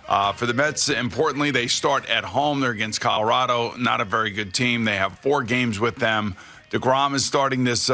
For the Mets, importantly, they start at home. They're against Colorado, not a very good team. They have 4 games with them. deGrom is starting this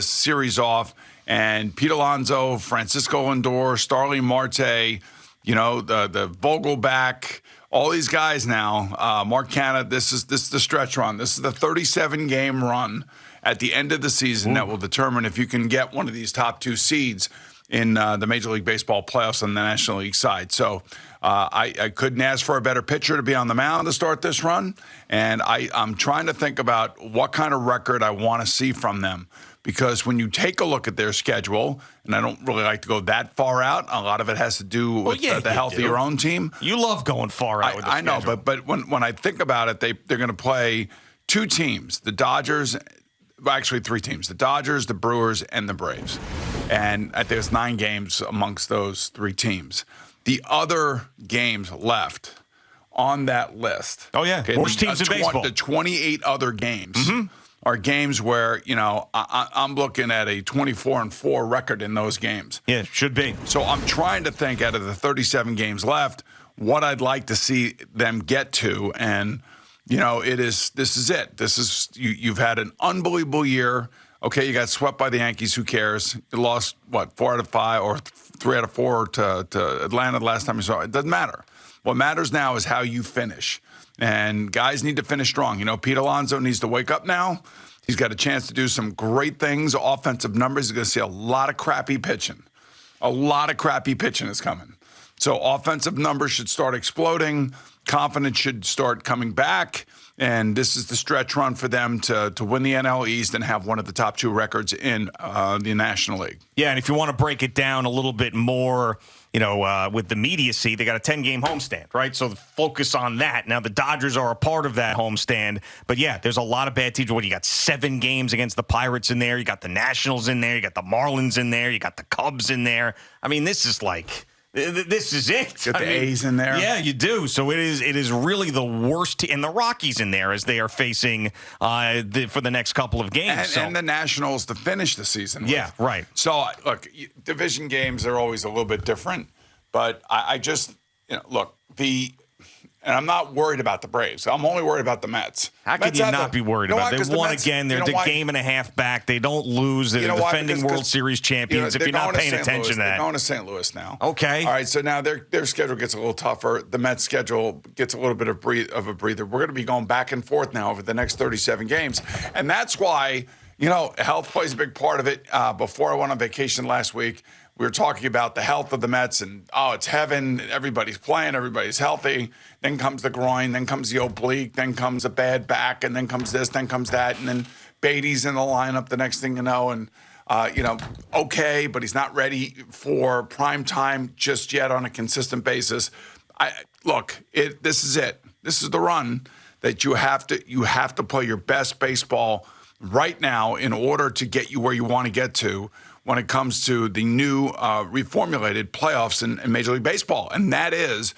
series off, and Pete Alonso, Francisco Lindor, Starling Marte, the Vogelback, all these guys now. Mark Canha, this is the stretch run. This is the 37-game run at the end of the season that will determine if you can get one of these top 2 seeds in the Major League Baseball playoffs on the National League side. So I couldn't ask for a better pitcher to be on the mound to start this run, and I'm trying to think about what kind of record I want to see from them. Because when you take a look at their schedule, and I don't really like to go that far out, a lot of it has to do with the health of your own team. You love going far out with the schedule. I know, but when I think about it, they're going to play 2 teams, the Dodgers, well, actually 3 teams, the Dodgers, the Brewers, and the Braves. And there's 9 games amongst those 3 teams. The other games left on that list. Oh, yeah. Worst teams in baseball. The 28 other games are games where, I'm looking at a 24-4 record in those games. Yeah, should be. So I'm trying to think out of the 37 games left, what I'd like to see them get to. And, this is it. You've had an unbelievable year. Okay, you got swept by the Yankees. Who cares? You lost, 4 out of 5 or 3 out of 4 to Atlanta the last time you saw it. It doesn't matter. What matters now is how you finish. And guys need to finish strong. Pete Alonso needs to wake up now. He's got a chance to do some great things, offensive numbers. He's going to see a lot of crappy pitching. A lot of crappy pitching is coming. So offensive numbers should start exploding. Confidence should start coming back. And this is the stretch run for them to win the NL East and have one of the top 2 records in the National League. Yeah, and if you want to break it down a little bit more, with the immediacy, they got a 10-game homestand, right? So focus on that. Now, the Dodgers are a part of that homestand. But, yeah, there's a lot of bad teams. You got 7 games against the Pirates in there. You got the Nationals in there. You got the Marlins in there. You got the Cubs in there. I mean, this is it. Get the A's in there. Yeah, you do. So it is really the worst. And the Rockies in there as they are facing for the next couple of games. And the Nationals to finish the season with. Yeah, right. So, look, division games are always a little bit different. But I just, and I'm not worried about the Braves. I'm only worried about the Mets. How could you not be worried about it? They won again. They're a game and a half back. They don't lose. They're defending World Series champions. If you're not paying attention to that. They're going to St. Louis now. Okay. All right, so now their schedule gets a little tougher. The Mets schedule gets a little bit of a breather. We're going to be going back and forth now over the next 37 games. And that's why, health plays a big part of it. Before I went on vacation last week, we were talking about the health of the Mets and, it's heaven. Everybody's playing. Everybody's healthy. Then comes the groin. Then comes the oblique. Then comes a bad back. And then comes this. Then comes that. And then Beatty's in the lineup the next thing you know. And, okay, but he's not ready for prime time just yet on a consistent basis. This is it. This is the run that you have to play your best baseball right now in order to get you where you want to get to when it comes to the new reformulated playoffs in Major League Baseball. And that is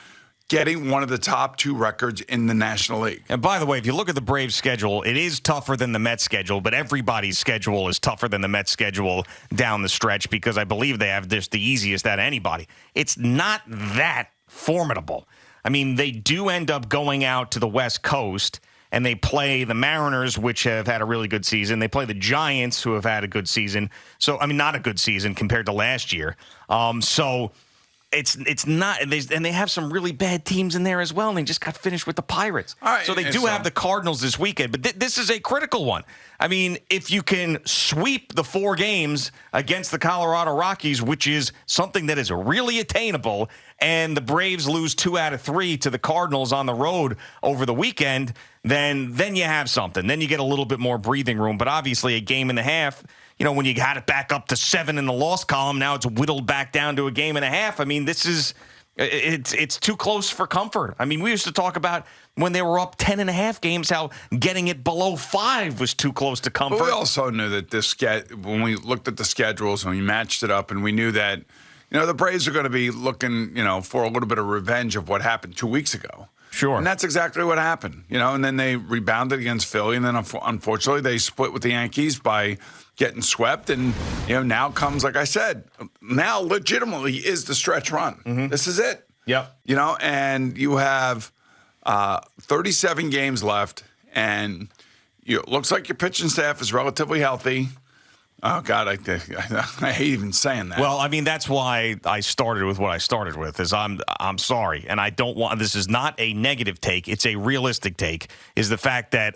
getting one of the top 2 records in the National League. And by the way, if you look at the Braves' schedule, it is tougher than the Mets' schedule, but everybody's schedule is tougher than the Mets' schedule down the stretch because I believe they have just the easiest out of anybody. It's not that formidable. I mean, they do end up going out to the West Coast, and they play the Mariners, which have had a really good season. They play the Giants, who have had a good season. So, not a good season compared to last year. So it's not, and they have some really bad teams in there as well, and they just got finished with the Pirates. All right, so they do have the Cardinals this weekend, but this is a critical one. I mean, if you can sweep the 4 games against the Colorado Rockies, which is something that is really attainable, and the Braves lose 2 out of 3 to the Cardinals on the road over the weekend, then you have something. Then you get a little bit more breathing room. But obviously a game and a half, when you had it back up to 7 in the loss column, now it's whittled back down to a game and a half. I mean, it's too close for comfort. I mean, we used to talk about when they were up 10.5 games, how getting it below 5 was too close to comfort. But we also knew that when we looked at the schedules and we matched it up and we knew that, the Braves are going to be looking, for a little bit of revenge of what happened 2 weeks ago. Sure. And that's exactly what happened, and then they rebounded against Philly, and then unfortunately they split with the Yankees by getting swept, and now comes, like I said, now legitimately is the stretch run. This is it. Yep. You know, and you have 37 games left, and it looks like your pitching staff is relatively healthy. Oh, God, I hate even saying that. Well, I mean, that's why I started with what I started with, is I'm sorry, and I don't want – this is not a negative take. It's a realistic take, is the fact that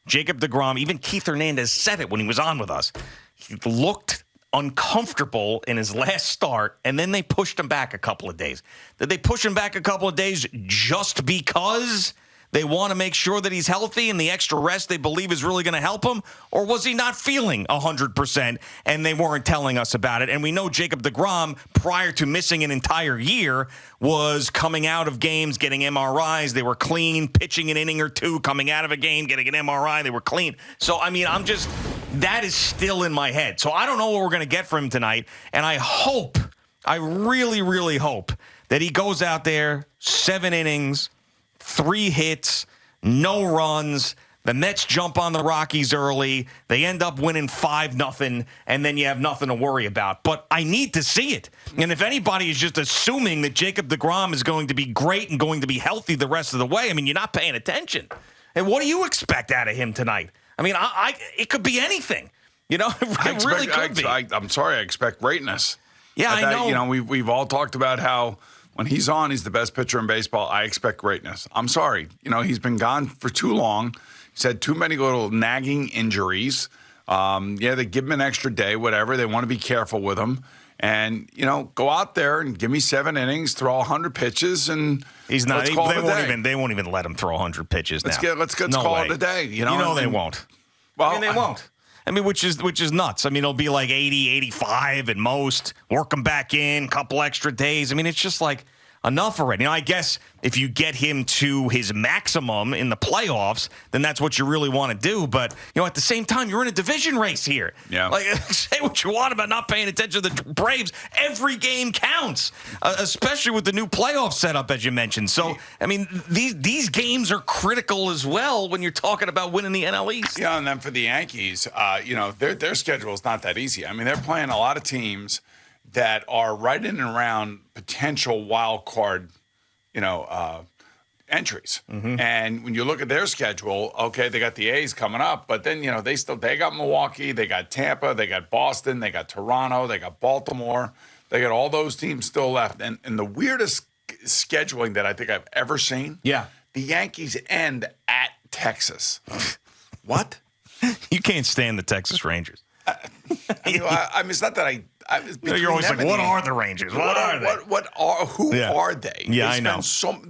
Jacob deGrom, even Keith Hernandez said it when he was on with us. He looked uncomfortable in his last start, and then they pushed him back a couple of days. Did they push him back a couple of days just because they want to make sure that he's healthy and the extra rest they believe is really going to help him? Or was he not feeling 100% and they weren't telling us about it? And we know Jacob deGrom, prior to missing an entire year, was coming out of games, getting MRIs. They were clean, pitching an inning or two, coming out of a game, getting an MRI. They were clean. So, I mean, that is still in my head. So I don't know what we're going to get from him tonight. And I really, really hope that he goes out there, 7 innings, 3 hits, no runs. The Mets jump on the Rockies early. They end up winning 5-0, and then you have nothing to worry about. But I need to see it. And if anybody is just assuming that Jacob deGrom is going to be great and going to be healthy the rest of the way, I mean, you're not paying attention. And what do you expect out of him tonight? I mean, it could be anything. You know, it really could be. I'm sorry, I expect greatness. Yeah, I know. You know, we've all talked about how when he's on, he's the best pitcher in baseball. I expect greatness. I'm sorry. You know, he's been gone for too long. He's had too many little nagging injuries. They give him an extra day, whatever. They want to be careful with him. And, you know, go out there and give me 7 innings, throw 100 pitches, and he's not. They won't even let him throw 100 pitches now. Let's call it a day. You know they won't. Well, I mean, they won't. I mean, which is nuts. I mean, it'll be like 80, 85 at most. Work him back in, couple extra days. I mean, it's just like enough already. You know, I guess if you get him to his maximum in the playoffs, then that's what you really want to do. But, you know, at the same time, you're in a division race here. Yeah. Like, say what you want about not paying attention to the Braves. Every game counts, especially with the new playoff setup, as you mentioned. So, I mean, these games are critical as well when you're talking about winning the NL East. Yeah, and then for the Yankees, you know, their schedule is not that easy. I mean, they're playing a lot of teams that are right in and around potential wild card, entries. Mm-hmm. And when you look at their schedule, okay, they got the A's coming up, but then, you know, they got Milwaukee, they got Tampa, they got Boston, they got Toronto, they got Baltimore. They got all those teams still left. And the weirdest scheduling that I think I've ever seen, the Yankees end at Texas. What? You can't stand the Texas Rangers. I mean, it's not that you're always like, what are the Rangers? What are they? Who are they? Yeah, I know.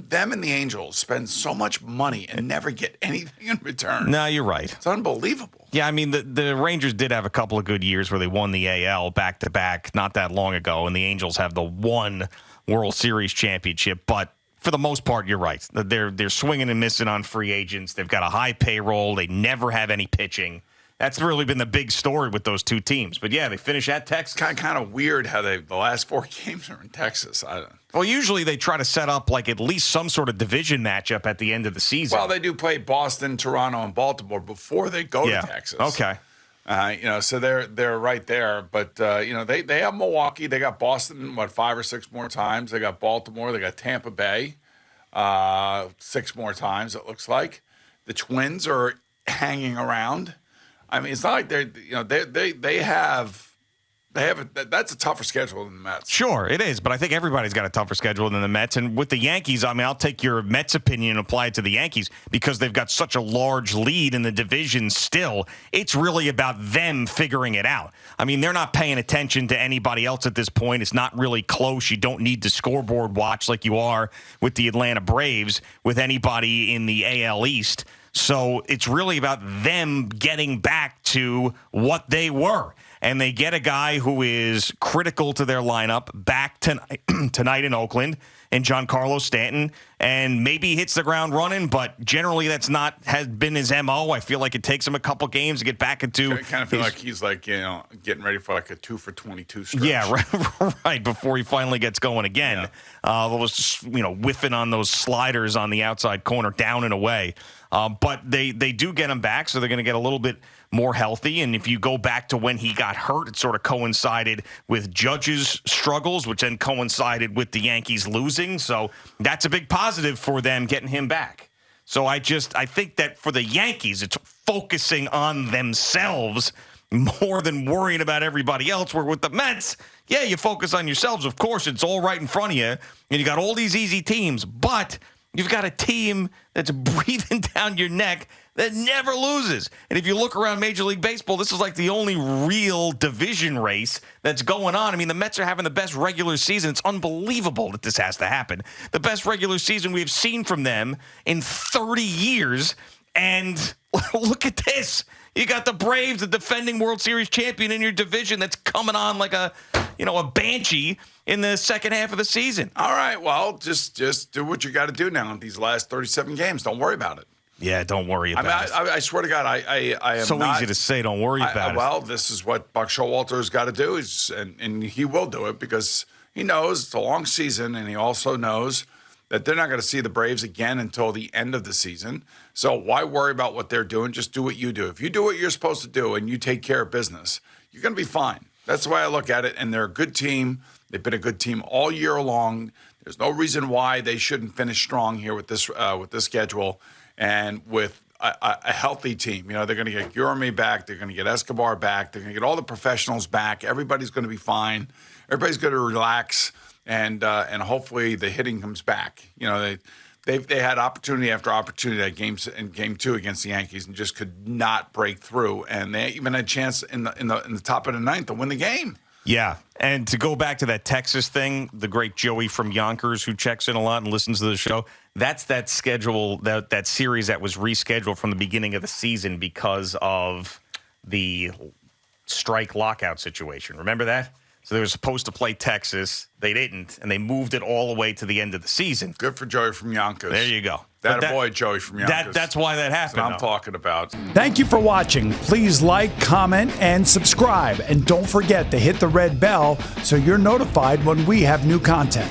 Them and the Angels spend so much money and never get anything in return. No, you're right. It's unbelievable. Yeah, I mean, the Rangers did have a couple of good years where they won the AL back-to-back not that long ago, and the Angels have the one World Series championship. But for the most part, you're right. They're swinging and missing on free agents. They've got a high payroll. They never have any pitching. That's really been the big story with those two teams. But, yeah, they finish at Texas. Kind of weird how the last 4 games are in Texas. Well, usually they try to set up like at least some sort of division matchup at the end of the season. Well, they do play Boston, Toronto, and Baltimore before they go to Texas. Okay. So they're right there. But, they have Milwaukee. They got Boston, 5 or 6 more times. They got Baltimore. They got Tampa Bay 6 more times, it looks like. The Twins are hanging around. I mean, it's not like they have that's a tougher schedule than the Mets. Sure, it is, but I think everybody's got a tougher schedule than the Mets. And with the Yankees, I mean, I'll take your Mets opinion and apply it to the Yankees because they've got such a large lead in the division still. It's really about them figuring it out. I mean, they're not paying attention to anybody else at this point. It's not really close. You don't need to scoreboard watch like you are with the Atlanta Braves with anybody in the AL East. So it's really about them getting back to what they were. And they get a guy who is critical to their lineup back tonight in Oakland, and Giancarlo Stanton, and maybe he hits the ground running, but generally that's not has been his MO. I feel like it takes him a couple games to get back into. I kind of feel like he's getting ready for a 2 for 22 stretch. Yeah, right before he finally gets going again. Was whiffing on those sliders on the outside corner, down and away. But they do get him back, so they're going to get a little bit more healthy. And if you go back to when he got hurt, it sort of coincided with Judge's struggles, which then coincided with the Yankees losing. losing. So that's a big positive for them getting him back. So I think that for the Yankees, it's focusing on themselves more than worrying about everybody else. Where with the Mets, yeah, you focus on yourselves. Of course, it's all right in front of you, and you got all these easy teams, but you've got a team that's breathing down your neck that never loses. And if you look around Major League Baseball, this is like the only real division race that's going on. I mean, the Mets are having the best regular season. It's unbelievable that this has to happen. The best regular season we've seen from them in 30 years. And look at this. You got the Braves, the defending World Series champion in your division that's coming on like a banshee in the second half of the season. All right, well, just do what you got to do now in these last 37 games. Don't worry about it. Yeah, don't worry about it. I swear to God, I am so not, easy to say, don't worry about it. Well, this is what Buck Showalter has got to do, and he will do it because he knows it's a long season, and he also knows that they're not going to see the Braves again until the end of the season. So why worry about what they're doing? Just do what you do. If you do what you're supposed to do and you take care of business, you're going to be fine. That's the way I look at it, and they're a good team. They've been a good team all year long. There's no reason why they shouldn't finish strong here with this schedule. And with a healthy team, they're going to get Gurame back. They're going to get Escobar back. They're going to get all the professionals back. Everybody's going to be fine. Everybody's going to relax, and hopefully the hitting comes back. They had opportunity after opportunity at game 2 against the Yankees and just could not break through. And they even had a chance in the top of the ninth to win the game. Yeah, and to go back to that Texas thing, the great Joey from Yonkers, who checks in a lot and listens to the show, that's that schedule, that series that was rescheduled from the beginning of the season because of the strike lockout situation. Remember that? So they were supposed to play Texas. They didn't, and they moved it all the way to the end of the season. Good for Joey from Yonkers. There you go. Boy, Joey from Yonkers. That's why that happened. That's what I'm talking about. Thank you for watching. Please like, comment, and subscribe. And don't forget to hit the red bell so you're notified when we have new content.